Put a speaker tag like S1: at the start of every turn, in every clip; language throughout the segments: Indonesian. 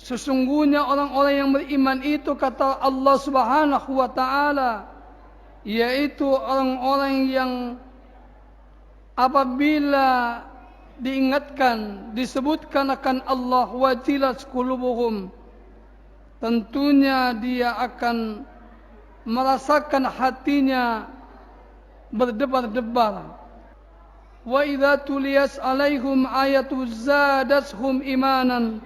S1: Sesungguhnya orang-orang yang beriman itu, kata Allah Subhanahu wa taala, yaitu orang-orang yang apabila diingatkan, disebutkan akan Allah, wajilat qulubuhum, tentunya dia akan merasakan hatinya berdebar-debar. Wa idza tuliyat alaihim ayatu zadatuhum imanan,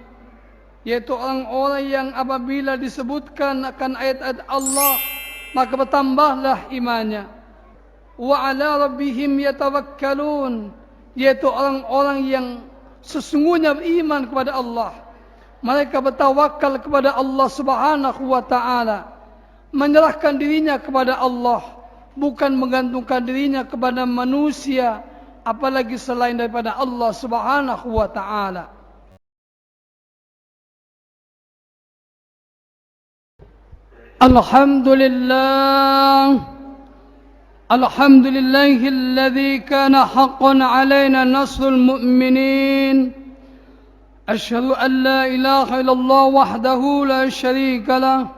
S1: yaitu orang-orang yang apabila disebutkan akan ayat-ayat Allah maka bertambahlah imannya. Wa ala rabbihim yatawakkalun, yaitu orang-orang yang sesungguhnya beriman kepada Allah. Mereka bertawakal kepada Allah Subhanahu wa taala, menyerahkan dirinya kepada Allah, bukan menggantungkan dirinya kepada manusia, apalagi selain daripada Allah Subhanahu wa taala. Alhamdulillah, alhamdulillahilladzi kana haqqan alaina nasrul mu'minin. Asyhadu an la ilaha illallah wahdahu la syarika lah,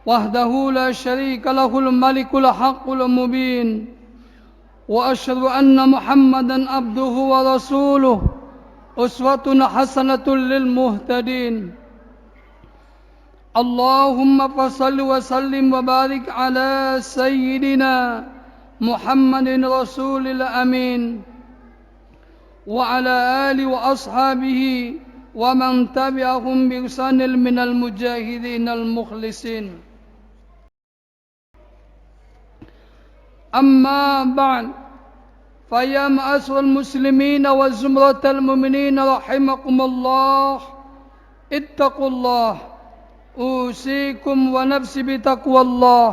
S1: wahdahu la syarika lahul malikul haqqul mubin. Wa asyhadu anna Muhammadan abduhu wa rasuluh, uswatun hasanatun lil muhtadin. Allahumma fassalli wa sallim wa barik ala sayyidina Muhammadin rasulil amin, wa ala alihi wa ashabihi wa man tabi'ahum bi ihsanin minal mujahidin al mukhlisin. Amma ba'd, fa ya ma'asyiral muslimin wa zumratal mu'minin rahimakumullah, ittaqullah. Usikum wa nafsi bitaqwallah,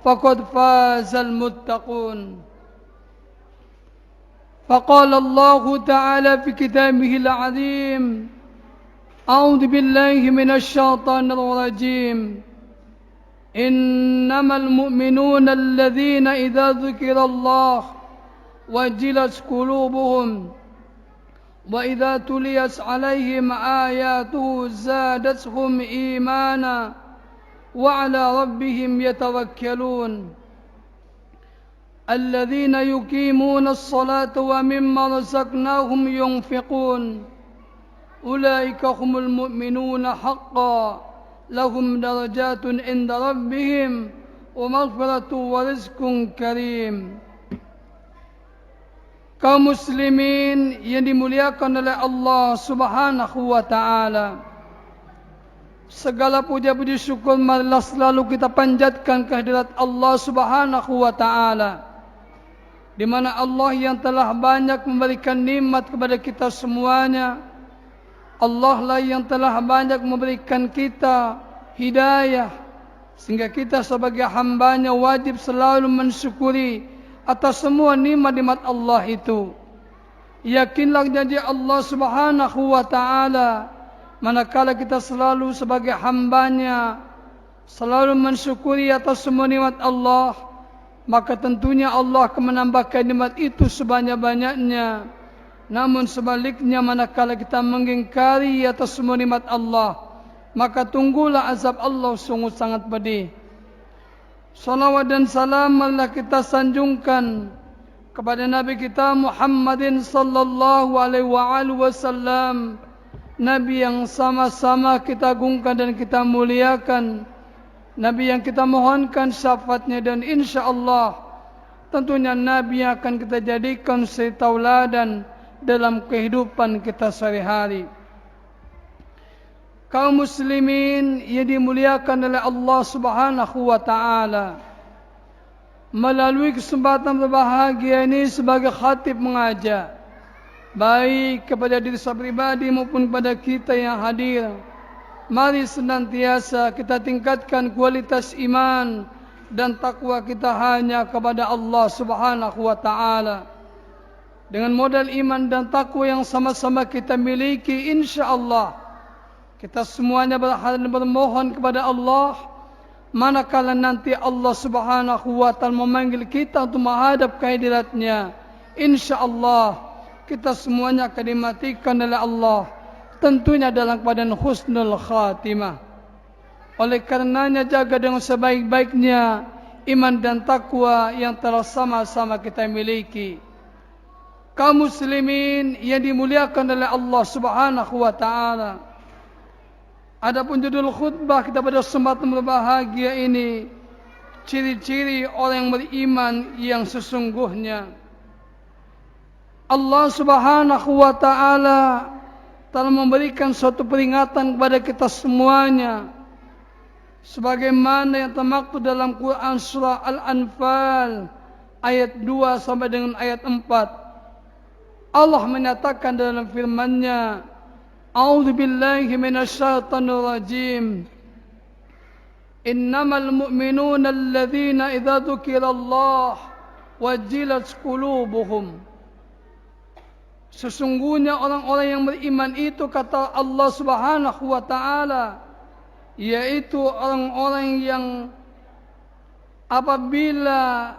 S1: faqad fazal muttaqun. Faqala Allah Ta'ala fi kitabihil azim, a'udzu billahi minasy syaithanir rajim. Innamal mu'minuna alladzina idza dzukirallah wajilat qulubuhum wa idza tuliyat 'alaihim ayatuhu zadatuhum imana wa 'ala rabbihim yatawakkalun. Alladzina yuqimuna as-salata wa mimma razaqnahum yunfiqun. Ulaika humul mu'minuna haqqan, lahum darajatun 'inda rabbihim wa maghfiratun wa rizqun karim. Kaum muslimin yang dimuliakan oleh Allah Subhanahu wa taala, segala puja puji syukur marilah selalu kita panjatkan kehadirat Allah Subhanahu wa taala, di mana Allah yang telah banyak memberikan nikmat kepada kita semuanya. Allah lah yang telah banyak memberikan kita hidayah, sehingga kita sebagai hamba-Nya wajib selalu mensyukuri atas semua nikmat-nikmat Allah itu. Yakinlah janji Allah Subhanahu wa taala, manakala kita selalu sebagai hamba-Nya selalu mensyukuri atas semua nikmat Allah, maka tentunya Allah akan menambahkan nikmat itu sebanyak-banyaknya. Namun sebaliknya, manakala kita mengingkari atas semua nikmat Allah, maka tunggulah azab Allah sungguh sangat pedih. Salawat dan salam marilah kita sanjungkan kepada Nabi kita Muhammadin sallallahu alaihi wasallam, Nabi yang sama-sama kita agungkan dan kita muliakan, Nabi yang kita mohonkan syafaatnya, dan insya-Allah tentunya Nabi yang akan kita jadikan sebagai tauladan dalam kehidupan kita sehari-hari. Kaum muslimin yang dimuliakan oleh Allah Subhanahu wa taala, melalui kesempatan berbahagia ini sebagai khatib mengajar, baik kepada diri saya pribadi maupun kepada kita yang hadir, mari senantiasa kita tingkatkan kualitas iman dan takwa kita hanya kepada Allah Subhanahu wa taala. Dengan modal iman dan takwa yang sama-sama kita miliki, insya-Allah kita semuanya berharap dan bermohon kepada Allah, manakala nanti Allah Subhanahu wa taala memanggil kita untuk menghadap kehadirat-Nya, insya-Allah kita semuanya akan dimatikan oleh Allah tentunya dalam keadaan husnul khatimah. Oleh karenanya jaga dengan sebaik-baiknya iman dan takwa yang telah sama-sama kita miliki. Kaum muslimin yang dimuliakan oleh Allah Subhanahu wa taala. Adapun judul khutbah kita pada kesempatan berbahagia ini, ciri-ciri orang yang beriman yang sesungguhnya. Allah Subhanahu wa taala telah memberikan suatu peringatan kepada kita semuanya, sebagaimana yang termaktub dalam Quran surah Al-Anfal ayat 2 sampai dengan ayat 4. Allah menyatakan dalam firman-Nya, A'udzu billahi minasyaitonir rajim. Innamal mu'minuna alladzina idza dzukirallah wajilat qulubuhum. Sesungguhnya orang-orang yang beriman itu, kata Allah Subhanahu wa taala, yaitu orang-orang yang apabila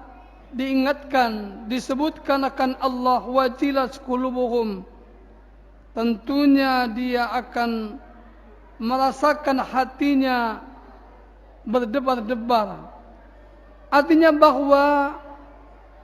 S1: diingatkan, disebutkan akan Allah, wajilat qulubuhum, tentunya dia akan merasakan hatinya berdebar-debar. Artinya bahwa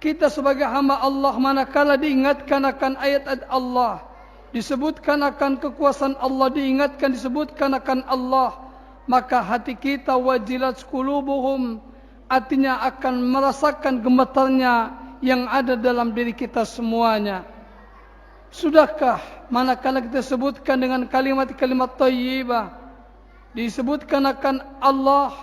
S1: kita sebagai hamba Allah, manakala diingatkan akan ayat-ayat Allah, disebutkan akan kekuasaan Allah, diingatkan, disebutkan akan Allah, maka hati kita wajilat qulubuhum, artinya akan merasakan gemetarnya yang ada dalam diri kita semuanya. Sudahkah manakala kita sebutkan dengan kalimat-kalimat thayyibah, disebutkan akan Allah,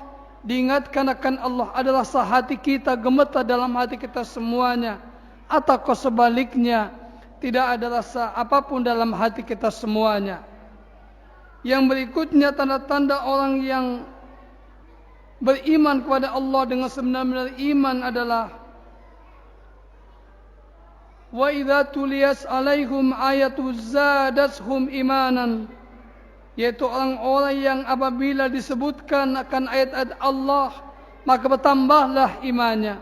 S1: diingatkan akan Allah, adalah sehati kita gemetar dalam hati kita semuanya, ataukah sebaliknya tidak ada rasa apapun dalam hati kita semuanya? Yang berikutnya tanda-tanda orang yang beriman kepada Allah dengan sebenar-benar iman adalah wa idza tuliyat alaihim ayatu zadatuhum imanan, yaitu orang-orang yang apabila disebutkan akan ayat-ayat Allah maka bertambahlah imannya.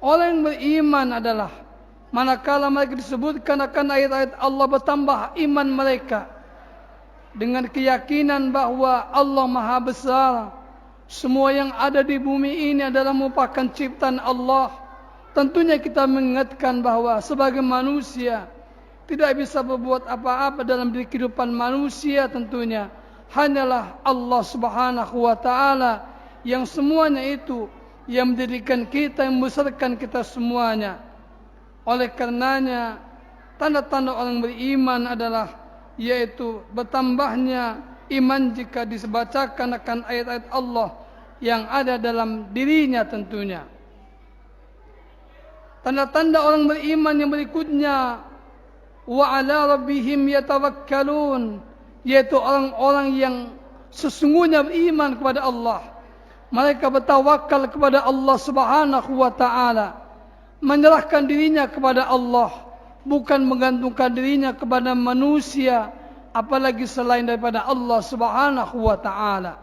S1: Orang yang beriman adalah manakala mereka disebutkan akan ayat-ayat Allah, bertambah iman mereka dengan keyakinan bahwa Allah Maha Besar. Semua yang ada di bumi ini adalah merupakan ciptaan Allah. Tentunya kita mengingatkan bahwa sebagai manusia tidak bisa berbuat apa-apa dalam diri kehidupan manusia, tentunya hanyalah Allah Subhanahu wa taala yang semuanya itu yang menjadikan kita, yang membesarkan kita semuanya. Oleh karenanya tanda-tanda orang beriman adalah yaitu bertambahnya iman jika dibacakan akan ayat-ayat Allah yang ada dalam dirinya tentunya. Tanda-tanda orang beriman yang berikutnya, wa ala rabbihim yatawakkalun, yaitu orang-orang yang sesungguhnya beriman kepada Allah. Mereka bertawakal kepada Allah Subhanahu wa taala, menyerahkan dirinya kepada Allah, bukan menggantungkan dirinya kepada manusia, apalagi selain daripada Allah Subhanahu wa taala.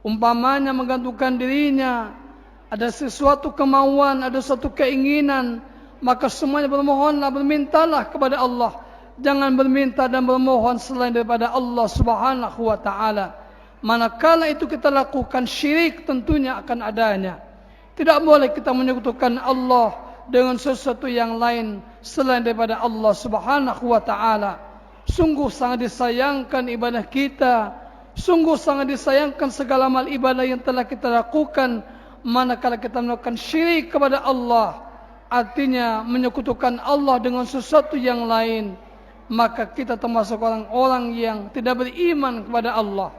S1: Umpamanya menggantungkan dirinya, ada sesuatu kemauan, ada suatu keinginan, maka semuanya bermohonlah, bermintalah kepada Allah. Jangan berminta dan bermohon selain daripada Allah Subhanahu wa taala. Manakala itu kita lakukan, syirik tentunya akan adanya. Tidak boleh kita menyekutukan Allah dengan sesuatu yang lain selain daripada Allah Subhanahu wa taala. Sungguh sangat disayangkan ibadah kita, sungguh sangat disayangkan segala amal ibadah yang telah kita lakukan manakala kita melakukan syirik kepada Allah, artinya menyekutukan Allah dengan sesuatu yang lain, maka kita termasuk orang-orang yang tidak beriman kepada Allah.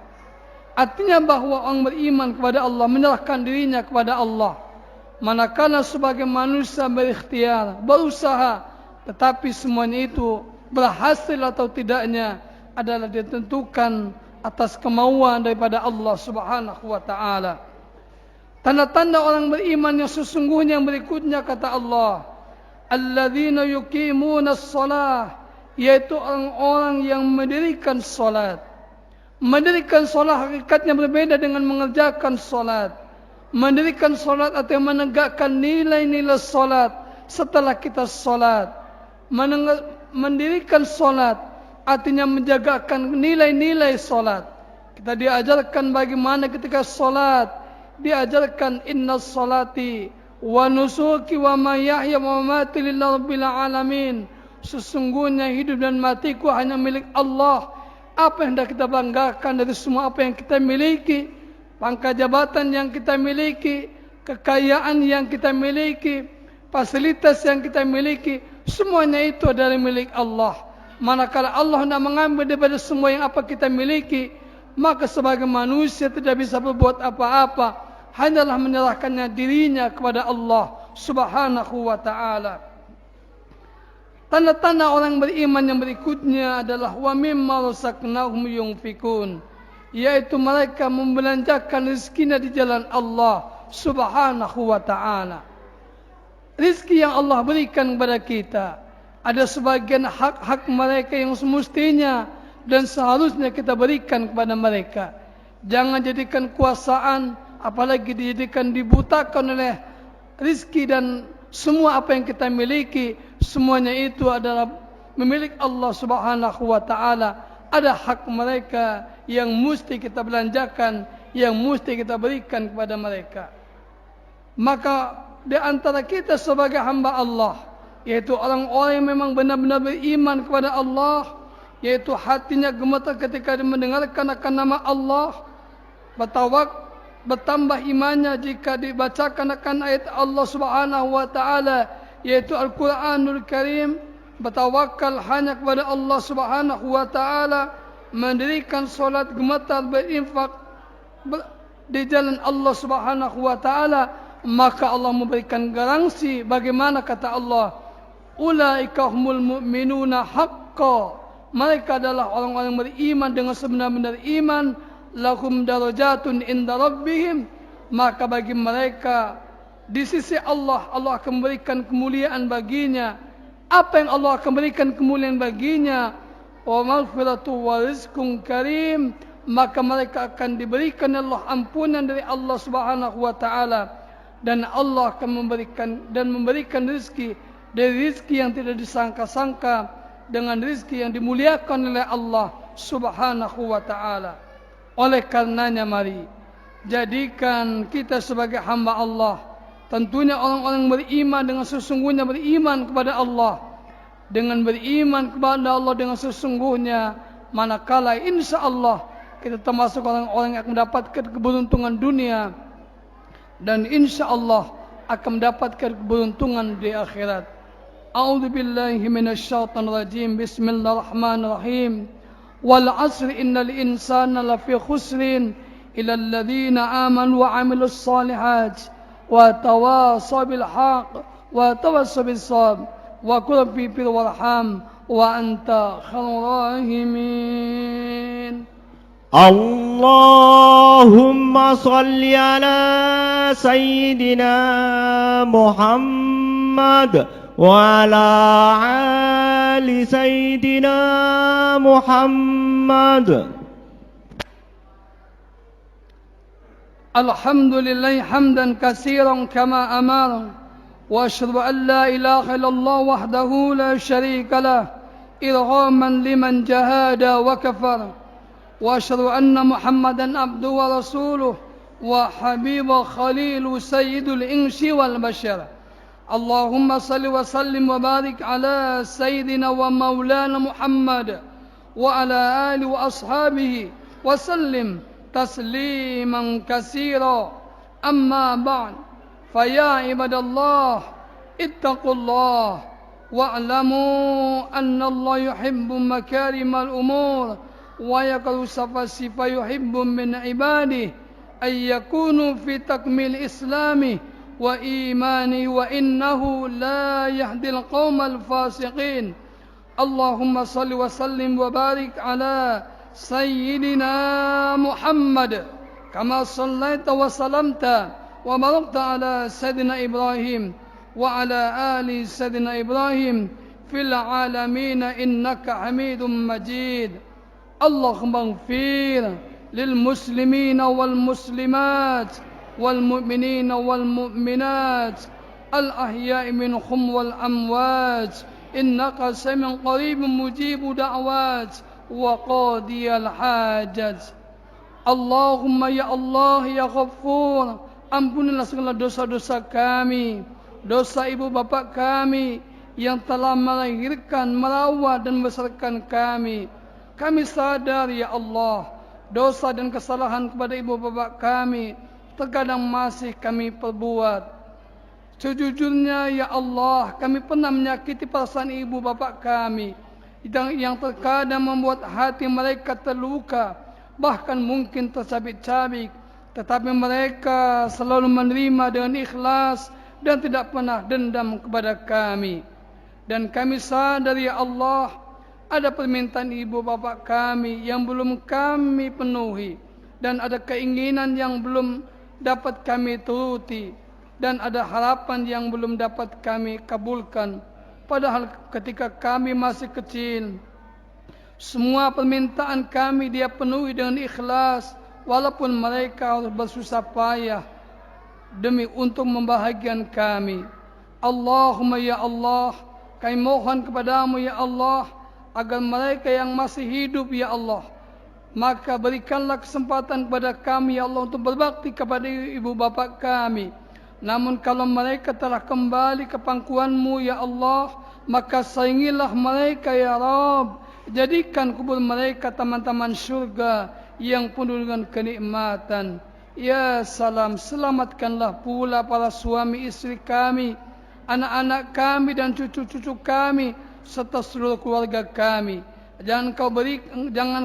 S1: Artinya bahwa orang beriman kepada Allah menyerahkan dirinya kepada Allah. Manakala sebagai manusia berikhtiar, berusaha, tetapi semuanya itu berhasil atau tidaknya adalah ditentukan atas kemauan daripada Allah Subhanahu wa taala. Tanda-tanda orang beriman yang sesungguhnya yang berikutnya, kata Allah, alladzina yuqimunas shalah, yaitu orang-orang yang mendirikan salat. Mendirikan salat hakikatnya berbeda dengan mengerjakan salat. Mendirikan salat atau menegakkan nilai-nilai salat setelah kita salat. Mendirikan salat artinya menjagakan nilai-nilai solat. Kita diajarkan bagaimana ketika solat, diajarkan inna salati wa nusuki wa mahyaya wa mamati lillahi rabbil alamin. Sesungguhnya hidup dan matiku hanya milik Allah. Apa yang hendak kita banggakan dari semua apa yang kita miliki, pangkat jabatan yang kita miliki, kekayaan yang kita miliki, fasilitas yang kita miliki, semuanya itu adalah milik Allah. Manakala Allah hendak mengambil daripada semua yang apa kita miliki, maka sebagai manusia tidak bisa berbuat apa-apa, hanyalah menyerahkannya dirinya kepada Allah Subhanahu wa ta'ala. Tanda-tanda orang beriman yang berikutnya adalah wa mimma razaqnahum yunfikun, yaitu mereka membelanjakan rezekinya di jalan Allah Subhanahu wa ta'ala. Rizki yang Allah berikan kepada kita, ada sebagian hak-hak mereka yang semestinya dan seharusnya kita berikan kepada mereka. Jangan jadikan kuasaan, apalagi dijadikan dibutakan oleh rizki dan semua apa yang kita miliki, semuanya itu adalah milik Allah Subhanahu wa ta'ala. Ada hak mereka yang mesti kita belanjakan, yang mesti kita berikan kepada mereka. Maka di antara kita sebagai hamba Allah, yaitu orang-orang yang memang benar-benar beriman kepada Allah, yaitu hatinya gemetar ketika mendengarkan akan nama Allah, bertambah imannya jika dibacakan akan ayat Allah Subhanahu wa ta'ala, yaitu Al-Quranul Karim, bertawakal hanya kepada Allah Subhanahu wa ta'ala, mendirikan solat, gemetar berinfak di jalan Allah Subhanahu wa ta'ala, maka Allah memberikan garansi. Bagaimana kata Allah, ulaika humul mu'minuna haqqa, mereka adalah orang-orang beriman dengan sebenar-benar iman, lahum darajatun inda rabbihim, maka bagi mereka di sisi Allah, Allah akan memberikan kemuliaan baginya. Apa yang Allah akan berikan kemuliaan baginya? Wa maghfiratu wa rizqun karim, maka mereka akan diberikan Allah ampunan dari Allah Subhanahu wa ta'ala, dan Allah akan memberikan rezeki dari rezeki yang tidak disangka-sangka, dengan rezeki yang dimuliakan oleh Allah Subhanahu wa ta'ala. Oleh karenanya mari jadikan kita sebagai hamba Allah, tentunya orang-orang beriman dengan sesungguhnya beriman kepada Allah, dengan beriman kepada Allah dengan sesungguhnya, manakala insya Allah kita termasuk orang-orang yang akan mendapatkan keberuntungan dunia, dan insya Allah akan mendapatkan keberuntungan di akhirat. A'udzu billahi minasyaitonir rajim. Bismillahirrahmanirrahim. Wal 'asri innal insana lafi khusrin illa alladziina aamanu wa 'amilus shalihaati wa tawassaw bil haqq wa tawassaw bis sabr wa qul fi bil warham wa anta khairur rahimin.
S2: Allahumma salli ala sayyidina Muhammad wa ala ali sayyidina Muhammad.
S1: Alhamdulillah hamdan katsiran kama amara, wa asyhadu an la ilaha illallah wahdahu la syarika lah, irghaman liman jahada wa kafara. وأشهد أن محمدا عبده ورسوله وحبيب خليل سيد الإنس والبشر. اللهم صل وسلم وبارك على سيدنا ومولانا محمد وعلى آله وأصحابه وسلم تسليما كثيرا. أما بعد، فيا عباد الله اتقوا الله واعلموا أن الله يحب مكارم الأمور ويقول فيحب من عباده أن يكونوا في تكميل إسلامه وإيمانه وإنه لا يهدي القوم الفاسقين. اللهم صل وسلم وبارك على سيدنا محمد كما صليت وسلمت وباركت على سيدنا إبراهيم وعلى آل سيدنا إبراهيم في العالمين إنك حميد مجيد. اللهم اغفر للمسلمين والمسلمات والمؤمنين والمؤمنات الأحياء منهم والأموات إنك سميع قريب مجيب دعوات وقاضي الحاجات. Allahumma ya Allah ya Ghafur, ampunilah segala dosa-dosa kami, dosa ibu bapa kami yang telah melahirkan, merawat dan membesarkan kami. Kami sadar ya Allah, dosa dan kesalahan kepada ibu bapa kami terkadang masih kami perbuat. Sejujurnya ya Allah, kami pernah menyakiti perasaan ibu bapa kami yang terkadang membuat hati mereka terluka, bahkan mungkin tercabik-cabik, tetapi mereka selalu menerima dengan ikhlas dan tidak pernah dendam kepada kami. Dan kami sadar ya Allah, ada permintaan ibu bapa kami yang belum kami penuhi, dan ada keinginan yang belum dapat kami turuti, dan ada harapan yang belum dapat kami kabulkan. Padahal ketika kami masih kecil, semua permintaan kami dia penuhi dengan ikhlas, walaupun mereka harus bersusah payah demi untuk membahagiakan kami. Allahumma ya Allah, kami mohon kepadamu ya Allah, agar mereka yang masih hidup ya Allah, maka berikanlah kesempatan kepada kami ya Allah untuk berbakti kepada ibu bapa kami. Namun kalau mereka telah kembali ke pangkuanmu ya Allah, maka sayangilah mereka ya Rabb. Jadikan kubur mereka taman-taman syurga yang penuh dengan kenikmatan. Ya salam, selamatkanlah pula para suami istri kami, anak-anak kami dan cucu-cucu kami, serta seluruh keluarga kami. Jangan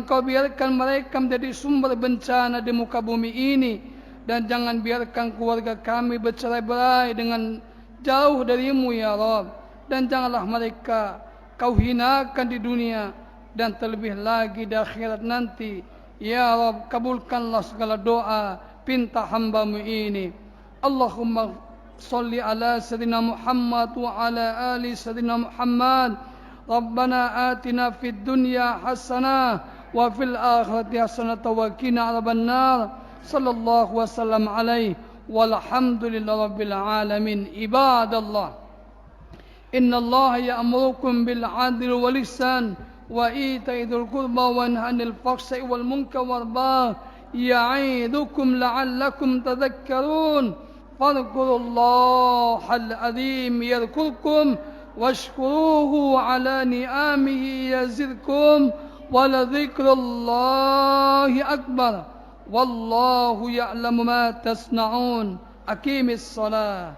S1: kau biarkan mereka menjadi sumber bencana di muka bumi ini, dan jangan biarkan keluarga kami bercerai-berai dengan jauh darimu ya Rabb. Dan janganlah mereka kau hinakan di dunia dan terlebih lagi di akhirat nanti. Ya Rabb, kabulkanlah segala doa pinta hamba-Mu ini. Allahumma salli ala sayyidina Muhammad wa ala ali sayyidina Muhammad. Rabbana atina fid dunya hasanah wa fil akhirati hasanah wa qina adzabannar. Sallallahu wasallam alaihi walhamdulillahi rabbil alamin. Ibadallah, inna Allah ya'murukum bil 'adli wal ihsan wa ita'i dzil qurba wa yanha 'anil fahsya'i wal munkari wal baghi ya'idukum la'allakum tadhakkarun. Fadhkurullahal 'azim yadhkurkum washkuruhu 'ala ni'amihi yazidkum wa ladhikrullahi akbar. Wallahu ya'lamu ma tasna'un. Aqimis shalah.